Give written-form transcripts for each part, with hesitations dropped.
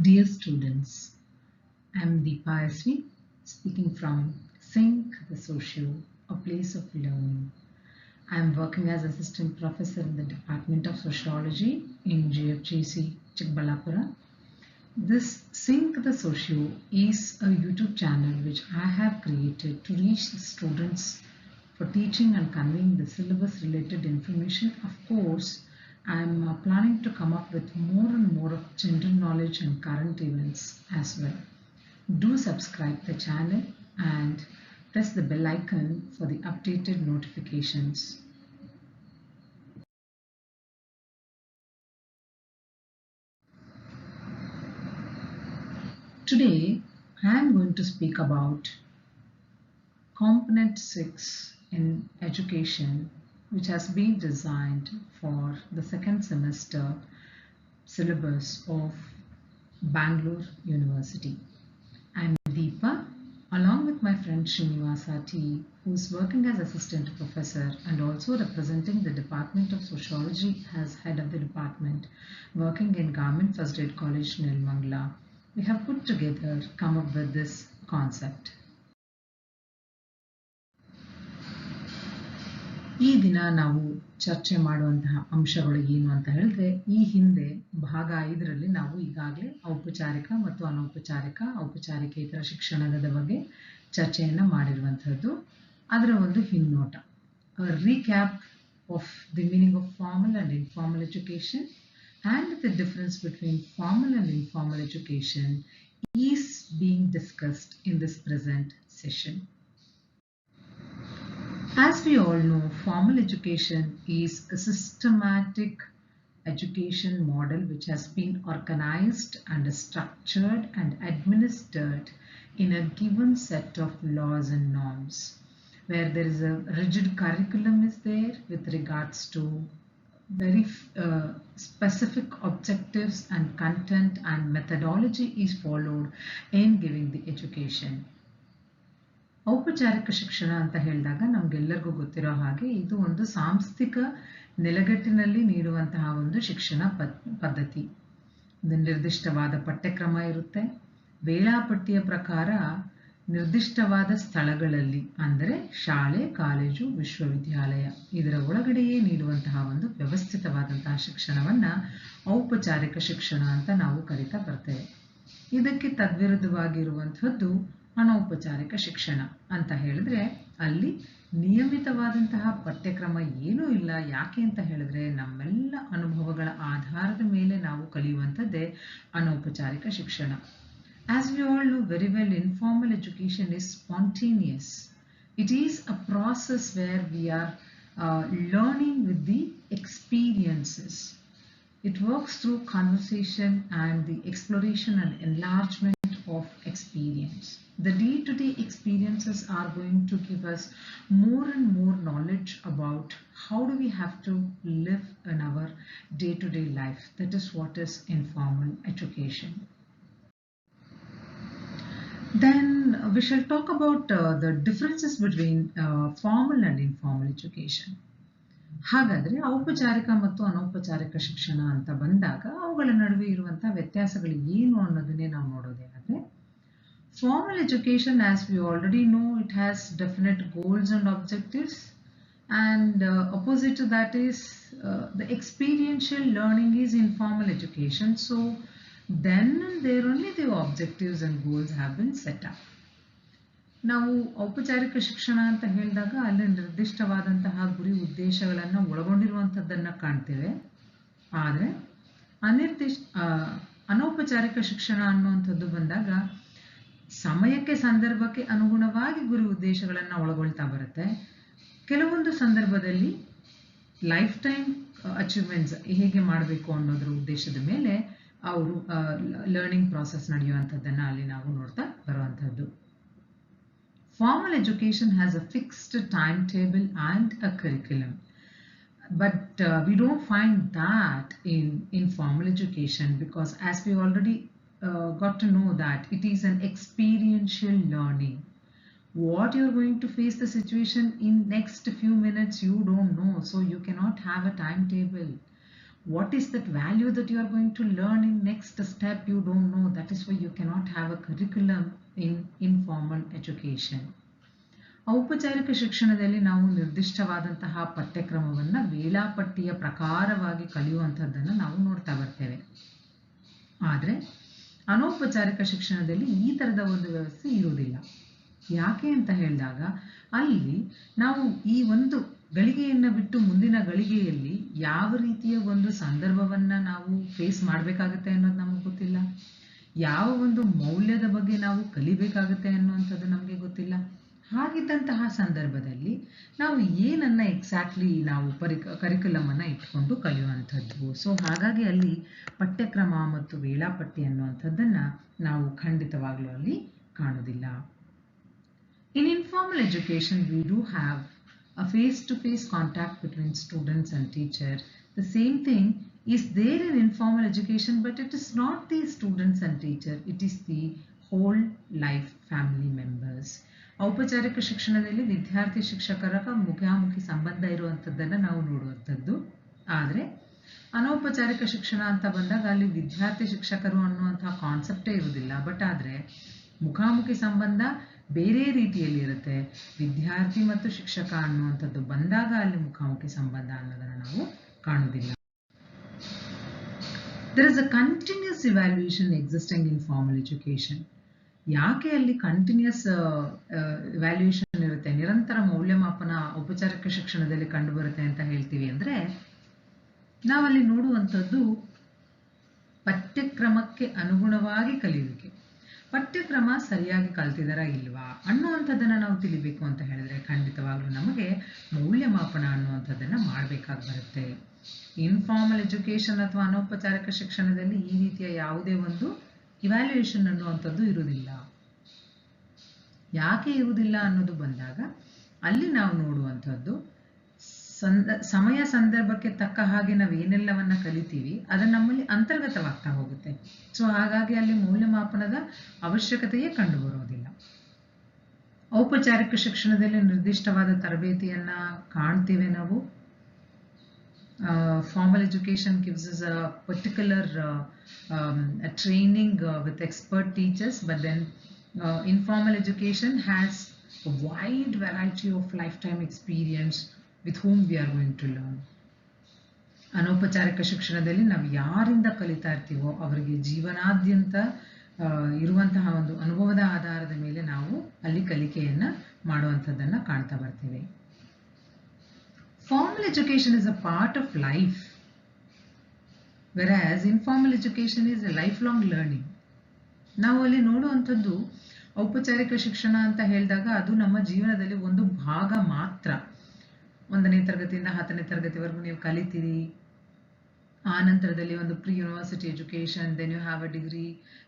Dear students, I am Deepa SV, speaking from Sync the Socio, a place of learning. I am working as assistant professor in the Department of Sociology in GFGC Chikbalapura. This Sync the Socio is a YouTube channel which I have created to reach the students for teaching and conveying the syllabus related information. Of course, I am planning to come up with more and more of general knowledge and current events as well. Do subscribe the channel and press the bell icon for the updated notifications. Today, I am going to speak about Component 6 in education, which has been designed for the second semester syllabus of Bangalore University. I'm Deepa, along with my friend Srinivasa T, who is working as assistant professor and also representing the Department of Sociology as head of the department, working in Government First Aid College, Nilmangla. We have put together, come up with this concept. ಈ ದಿನ ನಾವು ಚರ್ಚೆ ಮಾಡುವಂತಹ ಅಂಶಗಳು ಏನು ಅಂತ ಹೇಳಿದ್ರೆ, ಈ ಹಿಂದೆ ಭಾಗ 5ರಲ್ಲಿ ನಾವು ಈಗಾಗಲೇ ಔಪಚಾರಿಕ ಮತ್ತು ಔಪಚಾರಿಕೇತರ ಶಿಕ್ಷಣದ ಬಗ್ಗೆ ಚರ್ಚೆಯನ್ನ ಮಾಡಿರುವಂತಹದ್ದು. ಅದರ ಒಂದು ಹಿನ್ನೋಟ, recap of the meaning of formal and informal education and the difference between formal and informal education is being discussed in this present session. As we all know, formal education is a systematic education model which has been organized and structured and administered in a given set of laws and norms, where there is a rigid curriculum is there with regards to very specific objectives and content, and methodology is followed in giving the education. ಔಪಚಾರಿಕ ಶಿಕ್ಷಣ ಅಂತ ಹೇಳಿದಾಗ ನಮ್ಗೆಲ್ಲರಿಗೂ ಗೊತ್ತಿರೋ ಹಾಗೆ ಇದು ಒಂದು ಸಾಂಸ್ಥಿಕ ನೆಲೆಗಟ್ಟಿನಲ್ಲಿ ನೀಡುವಂತಹ ಒಂದು ಶಿಕ್ಷಣ ಪದ್ಧತಿ. ನಿರ್ದಿಷ್ಟವಾದ ಪಠ್ಯಕ್ರಮ ಇರುತ್ತೆ. ವೇಳಾಪಟ್ಟಿಯ ಪ್ರಕಾರ ನಿರ್ದಿಷ್ಟವಾದ ಸ್ಥಳಗಳಲ್ಲಿ, ಅಂದರೆ ಶಾಲೆ, ಕಾಲೇಜು, ವಿಶ್ವವಿದ್ಯಾಲಯ, ಇದರ ಒಳಗಡೆಯೇ ನೀಡುವಂತಹ ಒಂದು ವ್ಯವಸ್ಥಿತವಾದಂತಹ ಶಿಕ್ಷಣವನ್ನ ಔಪಚಾರಿಕ ಶಿಕ್ಷಣ ಅಂತ ನಾವು ಕರಿತಾ ಬರ್ತೇವೆ. ಇದಕ್ಕೆ ತದ್ವಿರುದ್ಧವಾಗಿರುವಂತಹದ್ದು ಅನೌಪಚಾರಿಕ ಶಿಕ್ಷಣ ಅಂತ ಹೇಳಿದ್ರೆ, ಅಲ್ಲಿ ನಿಯಮಿತವಾದಂತಹ ಪಠ್ಯಕ್ರಮ ಏನೂ ಇಲ್ಲ. ಯಾಕೆ ಅಂತ ಹೇಳಿದ್ರೆ, ನಮ್ಮೆಲ್ಲ ಅನುಭವಗಳ ಆಧಾರದ ಮೇಲೆ ನಾವು ಕಲಿಯುವಂಥದ್ದೇ ಅನೌಪಚಾರಿಕ ಶಿಕ್ಷಣ. As we all know very well, informal education is spontaneous. It is a process where we are learning with the experiences. It works through conversation and the exploration and enlargement of experience. The day-to-day experiences are going to give us more and more knowledge about how do we have to live in our day-to-day life. That is what is informal education. Then we shall talk about the differences between formal and informal education. ಹಾಗಾದ್ರೆ ಔಪಚಾರಿಕ ಮತ್ತು ಅನೌಪಚಾರಿಕ ಶಿಕ್ಷಣ ಅಂತ ಬಂದಾಗ ಅವುಗಳ ನಡುವೆ ಇರುವಂತಹ ವ್ಯತ್ಯಾಸಗಳು ಏನು ಅನ್ನೋದನ್ನೇ ನಾವು ನೋಡೋದೇ ಆದ್ರೆ, formal education, as we already know, it has definite goals and objectives, and opposite to that is the experiential learning is informal education. So then and there only the objectives and goals have been set up. ನಾವು ಔಪಚಾರಿಕ ಶಿಕ್ಷಣ ಅಂತ ಹೇಳಿದಾಗ ಅಲ್ಲಿ ನಿರ್ದಿಷ್ಟವಾದಂತಹ ಗುರಿ ಉದ್ದೇಶಗಳನ್ನು ಒಳಗೊಂಡಿರುವಂಥದ್ದನ್ನು ಕಾಣ್ತೇವೆ. ಆದರೆ ಅನೌಪಚಾರಿಕ ಶಿಕ್ಷಣ ಅನ್ನುವಂಥದ್ದು ಬಂದಾಗ ಸಮಯಕ್ಕೆ, ಸಂದರ್ಭಕ್ಕೆ ಅನುಗುಣವಾಗಿ ಗುರಿ ಉದ್ದೇಶಗಳನ್ನು ಒಳಗೊಳ್ತಾ ಬರುತ್ತೆ. ಕೆಲವೊಂದು ಸಂದರ್ಭದಲ್ಲಿ ಲೈಫ್ ಟೈಮ್ ಅಚೀವ್ಮೆಂಟ್ಸ್ ಹೇಗೆ ಮಾಡಬೇಕು ಅನ್ನೋದ್ರ ಉದ್ದೇಶದ ಮೇಲೆ ಅವರು ಲರ್ನಿಂಗ್ ಪ್ರಾಸೆಸ್ ನಡೆಯುವಂಥದ್ದನ್ನು ಅಲ್ಲಿ ನಾವು ನೋಡ್ತಾ ಬರುವಂಥದ್ದು. Formal education has a fixed timetable and a curriculum, but we don't find that in informal education, because as we already got to know that it is an experiential learning. What you're going to face the situation in next few minutes, you don't know, so you cannot have a timetable. What is that value that you are going to learn in next step? You don't know. That is why you cannot have a curriculum in informal education. ಔಪಚಾರಿಕ ಶಿಕ್ಷಣದಲ್ಲಿ ನಾವು ನಿರ್ದಿಷ್ಟವಾದಂತಹ ಪಠ್ಯಕ್ರಮವನ್ನು ವೇಳಾಪಟ್ಟಿಯ ಪ್ರಕಾರವಾಗಿ ಕಲಿಯುವಂಥದ್ದನ್ನು ನಾವು ನೋಡ್ತಾ ಬರ್ತೇವೆ. ಆದರೆ ಅನೌಪಚಾರಿಕ ಶಿಕ್ಷಣದಲ್ಲಿ ಈ ಥರದ ಒಂದು ವ್ಯವಸ್ಥೆ ಇರುವುದಿಲ್ಲ. ಯಾಕೆ ಅಂತ ಹೇಳಿದಾಗ ಅಲ್ಲಿ ನಾವು ಈ ಒಂದು ಗಳಿಗೆಯನ್ನು ಬಿಟ್ಟು ಮುಂದಿನ ಗಳಿಗೆಯಲ್ಲಿ ಯಾವ ರೀತಿಯ ಒಂದು ಸಂದರ್ಭವನ್ನು ನಾವು ಫೇಸ್ ಮಾಡಬೇಕಾಗುತ್ತೆ ಅನ್ನೋದು ನಮಗೆ ಗೊತ್ತಿಲ್ಲ. ಯಾವ ಒಂದು ಮೌಲ್ಯದ ಬಗ್ಗೆ ನಾವು ಕಲಿಬೇಕಾಗುತ್ತೆ ಅನ್ನುವಂಥದ್ದು ನಮಗೆ ಗೊತ್ತಿಲ್ಲ. ಹಾಗಿದ್ದಂತಹ ಸಂದರ್ಭದಲ್ಲಿ ನಾವು ಏನನ್ನ ಎಕ್ಸಾಕ್ಟ್ಲಿ ನಾವು ಕರಿಕ್ಯುಲಮ್ ಅನ್ನು ಇಟ್ಕೊಂಡು ಕಲಿಯುವಂಥದ್ದು. ಸೊ ಹಾಗಾಗಿ ಅಲ್ಲಿ ಪಠ್ಯಕ್ರಮ ಮತ್ತು ವೇಳಾಪಟ್ಟಿ ಅನ್ನುವಂಥದ್ದನ್ನು ನಾವು ಖಂಡಿತವಾಗ್ಲೂ ಅಲ್ಲಿ ಕಾಣುವುದಿಲ್ಲ. In informal education, we do have a face-to-face contact between students and teacher. The same thing is there in informal education, but it is not the students and teacher, it is the whole life family members. ಔಪಚಾರಿಕ ಶಿಕ್ಷಣದಲ್ಲಿ ವಿದ್ಯಾರ್ಥಿ ಶಿಕ್ಷಕರ ಮುಖಾಮುಖಿ ಸಂಬಂಧ ಇರುವಂಥದ್ದನ್ನು ನಾವು ನೋಡುವಂಥದ್ದು. ಆದರೆ ಅನೌಪಚಾರಿಕ ಶಿಕ್ಷಣ ಅಂತ ಬಂದಾಗ ಅಲ್ಲಿ ವಿದ್ಯಾರ್ಥಿ ಶಿಕ್ಷಕರು ಅನ್ನುವಂತಹ ಕಾನ್ಸೆಪ್ಟೇ ಇರುವುದಿಲ್ಲ. ಬಟ್ ಆದರೆ ಮುಖಾಮುಖಿ ಸಂಬಂಧ ಬೇರೆ ರೀತಿಯಲ್ಲಿ ಇರುತ್ತೆ. ವಿದ್ಯಾರ್ಥಿ ಮತ್ತು ಶಿಕ್ಷಕ ಅನ್ನುವಂಥದ್ದು ಬಂದಾಗ ಅಲ್ಲಿ ಮುಖಾಮುಖಿ ಸಂಬಂಧ ಅನ್ನೋದನ್ನು ನಾವು ಕಾಣುವುದಿಲ್ಲ. There is a continuous evaluation existing in formal education. ಯಾಕೆ ಅಲ್ಲಿ ಕಂಟಿನ್ಯೂಸ್ ಇವ್ಯಾಲ್ಯೂಯೇಷನ್ ಇರುತ್ತೆ, ನಿರಂತರ ಮೌಲ್ಯಮಾಪನ ಔಪಚಾರಿಕ ಶಿಕ್ಷಣದಲ್ಲಿ ಕಂಡುಬರುತ್ತೆ ಅಂತ ಹೇಳ್ತೀವಿ ಅಂದರೆ, ನಾವಲ್ಲಿ ನೋಡುವಂಥದ್ದು ಪಠ್ಯಕ್ರಮಕ್ಕೆ ಅನುಗುಣವಾಗಿ ಕಲಿಯುವಿಕೆ. ಪಠ್ಯಕ್ರಮ ಸರಿಯಾಗಿ ಕಲ್ತಿದಾರ ಇಲ್ವಾ ಅನ್ನುವಂಥದ್ದನ್ನು ನಾವು ತಿಳಿಬೇಕು ಅಂತ ಹೇಳಿದ್ರೆ ಖಂಡಿತವಾಗ್ಲೂ ನಮಗೆ ಮೌಲ್ಯಮಾಪನ ಅನ್ನುವಂಥದ್ದನ್ನು ಮಾಡಬೇಕಾಗಿ ಬರುತ್ತೆ. ಇನ್ಫಾರ್ಮಲ್ ಎಜುಕೇಷನ್ ಅಥವಾ ಅನೌಪಚಾರಿಕ ಶಿಕ್ಷಣದಲ್ಲಿ ಈ ರೀತಿಯ ಯಾವುದೇ ಒಂದು ಇವ್ಯಾಲ್ಯೂಯೇಷನ್ ಅನ್ನುವಂಥದ್ದು ಇರುವುದಿಲ್ಲ. ಯಾಕೆ ಇರುವುದಿಲ್ಲ ಅನ್ನೋದು ಬಂದಾಗ ಅಲ್ಲಿ ನಾವು ನೋಡುವಂಥದ್ದು ಸಮಯ ಸಂದರ್ಭಕ್ಕೆ ತಕ್ಕ ಹಾಗೆ ನಾವು ಏನೆಲ್ಲವನ್ನ ಕಲಿತೀವಿ ಅದು ನಮ್ಮಲ್ಲಿ ಅಂತರ್ಗತವಾಗ್ತಾ ಹೋಗುತ್ತೆ. ಸೊ ಹಾಗಾಗಿ ಅಲ್ಲಿ ಮೌಲ್ಯಮಾಪನದ ಅವಶ್ಯಕತೆಯೇ ಕಂಡು ಬರೋದಿಲ್ಲ. ಔಪಚಾರಿಕ ಶಿಕ್ಷಣದಲ್ಲಿ ನಿರ್ದಿಷ್ಟವಾದ ತರಬೇತಿಯನ್ನ ಕಾಣ್ತೀವಿ ನಾವು. Formal education gives us a particular a training with expert teachers, but then informal education has a wide variety of lifetime experience with whom we are going to learn. ಅನೌಪಚಾರಿಕ ಶಿಕ್ಷಣದಲ್ಲಿ ನಾವು ಯಾರಿಂದ ಕಲಿತಾ ಇರ್ತೀವೋ ಅವರಿಗೆ ಜೀವನಾದ್ಯಂತ ಇರುವಂತಹ ಒಂದು ಅನುಭವದ ಆಧಾರದ ಮೇಲೆ ನಾವು ಅಲ್ಲಿ ಕಲಿಕೆಯನ್ನ ಮಾಡುವಂಥದ್ದನ್ನ ಕಾಣ್ತಾ ಬರ್ತೀವಿ. Formal education is a part of life, whereas informal education is a lifelong learning. ನಾವು ಅಲ್ಲಿ ನೋಡುವಂಥದ್ದು ಔಪಚಾರಿಕ ಶಿಕ್ಷಣ ಅಂತ ಹೇಳಿದಾಗ ಅದು ನಮ್ಮ ಜೀವನದಲ್ಲಿ ಒಂದು ಭಾಗ ಮಾತ್ರ. 1ನೇ ತರಗತಿಯಿಂದ 10ನೇ ತರಗತಿವರೆಗೂ ನೀವು ಕಲಿತೀರಿ. ಆ ನಂತರದಲ್ಲಿ ಒಂದು pre university education, then you have a degree,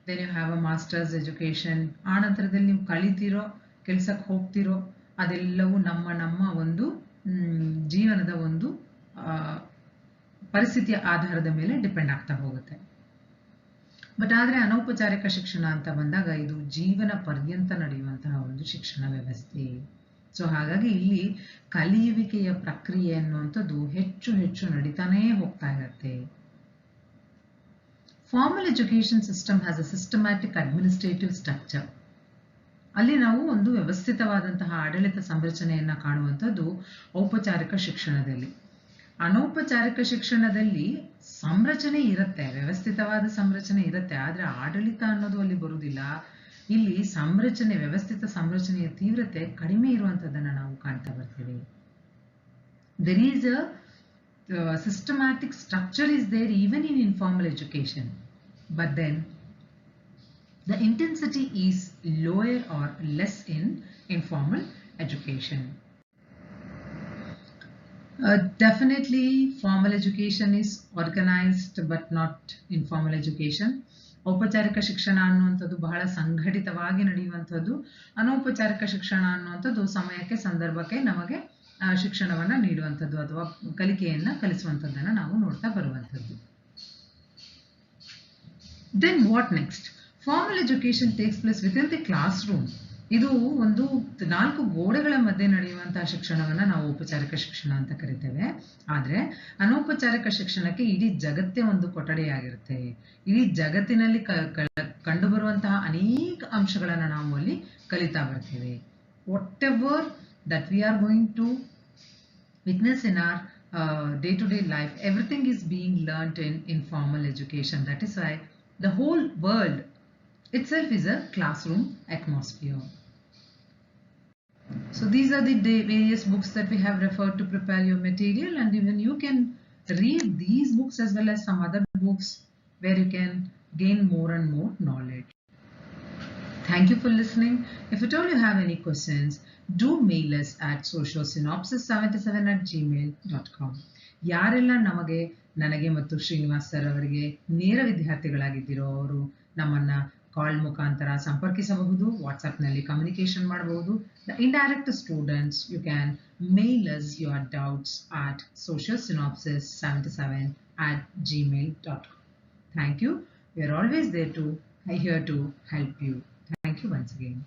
then you have a masters education. ಆ ನಂತರದಲ್ಲಿ ನೀವು ಕಲಿತಿರೋ, ಕೆಲ್ಸಕ್ಕೆ ಹೋಗ್ತಿರೋ, ಅದೆಲ್ಲವೂ ನಮ್ಮ ಒಂದು ಜೀವನದ ಒಂದು ಪರಿಸ್ಥಿತಿಯ ಆಧಾರದ ಮೇಲೆ ಡಿಪೆಂಡ್ ಆಗ್ತಾ ಹೋಗುತ್ತೆ. ಬಟ್ ಆದರೆ ಅನೌಪಚಾರಿಕ ಶಿಕ್ಷಣ ಅಂತ ಬಂದಾಗ ಇದು ಜೀವನ ಪರ್ಯಂತ ನಡೆಯುವಂತಹ ಒಂದು ಶಿಕ್ಷಣ ವ್ಯವಸ್ಥೆ. ಸೊ ಹಾಗಾಗಿ ಇಲ್ಲಿ ಕಲಿಯುವಿಕೆಯ ಪ್ರಕ್ರಿಯೆ ಅನ್ನುವಂಥದ್ದು ಹೆಚ್ಚು ಹೆಚ್ಚು ನಡೀತಾನೇ ಹೋಗ್ತಾ ಇರುತ್ತೆ. Formal education system has a systematic administrative structure. ಅಲ್ಲಿ ನಾವು ಒಂದು ವ್ಯವಸ್ಥಿತವಾದಂತಹ ಆಡಳಿತ ಸಂರಚನೆಯನ್ನ ಕಾಣುವಂಥದ್ದು ಔಪಚಾರಿಕ ಶಿಕ್ಷಣದಲ್ಲಿ. ಅನೌಪಚಾರಿಕ ಶಿಕ್ಷಣದಲ್ಲಿ ಸಂರಚನೆ ಇರುತ್ತೆ, ವ್ಯವಸ್ಥಿತವಾದ ಸಂರಚನೆ ಇರುತ್ತೆ, ಆದ್ರೆ ಆಡಳಿತ ಅನ್ನೋದು ಅಲ್ಲಿ ಬರುವುದಿಲ್ಲ. ಇಲ್ಲಿ ಸಂರಚನೆ, ವ್ಯವಸ್ಥಿತ ಸಂರಚನೆಯ ತೀವ್ರತೆ ಕಡಿಮೆ ಇರುವಂತದ್ದನ್ನ ನಾವು ಕಾಣ್ತಾ ಬರ್ತೀವಿ. There is a systematic structure is there even in informal education, but then the intensity is lower or less in informal education. Definitely formal education is organized but not informal education. ಔಪಚಾರಿಕ ಶಿಕ್ಷಣ ಅನ್ನುವಂಥದ್ದು ಬಹಳ ಸಂಘಟಿತವಾಗಿ ನಡೆಯುವಂಥದ್ದು. ಅನೌಪಚಾರಿಕ ಶಿಕ್ಷಣ ಅನ್ನುವಂಥದ್ದು ಸಮಯಕ್ಕೆ ಸಂದರ್ಭಕ್ಕೆ ನಮಗೆ ಶಿಕ್ಷಣವನ್ನ ನೀಡುವಂಥದ್ದು ಅಥವಾ ಕಲಿಕೆಯನ್ನ ಕಲಿಸುವಂಥದ್ದನ್ನ ನಾವು ನೋಡ್ತಾ ಬರುವಂಥದ್ದು. Then what next? Formal education takes place within the classroom ಇದು ಒಂದು 4 ಗೋಡೆಗಳ ಮಧ್ಯೆ ನಡೆಯುವಂತಹ ಶಿಕ್ಷಣವನ್ನ ನಾವು ಔಪಚಾರಿಕ ಶಿಕ್ಷಣ ಅಂತ ಕರಿತೇವೆ. ಆದ್ರೆ ಅನೌಪಚಾರಿಕ ಶಿಕ್ಷಣಕ್ಕೆ ಇಡೀ ಜಗತ್ತೇ ಒಂದು ಕೊಠಡಿಯಾಗಿರುತ್ತೆ. ಇಡೀ ಜಗತ್ತಿನಲ್ಲಿ ಕಂಡುಬರುವಂತಹ ಅನೇಕ ಅಂಶಗಳನ್ನ ನಾವು ಅಲ್ಲಿ ಕಲಿತಾ ಬರ್ತೀವಿ. Whatever that we are going to witness in our day-to-day life, everything is being learnt in informal education. That is why the whole world itself is a classroom atmosphere. So these are the various books that we have referred to prepare your material, and even you can read these books as well as some other books where you can gain more and more knowledge. Thank you for listening. If at all you have any questions, do mail us at socialsynopsis77@gmail.com. ಯಾರೆಲ್ಲ ನನಗೆ ಮತ್ತು Srinivas sir ಅವರಿಗೆ ನೇರ ವಿದ್ಯಾರ್ಥಿಗಳಾಗಿದ್ದೀರೋ ಅವರು ನಮ್ಮನ್ನ call ಮುಖಾಂತರ ಸಂಪರ್ಕಿಸಬಹುದು, ವಾಟ್ಸ್ಆಪ್ನಲ್ಲಿ ಕಮ್ಯುನಿಕೇಶನ್ ಮಾಡಬಹುದು. The indirect students, you can mail us your doubts at socialsynopsis77@gmail.com. Thank you. We are always here to help you. Thank you once again.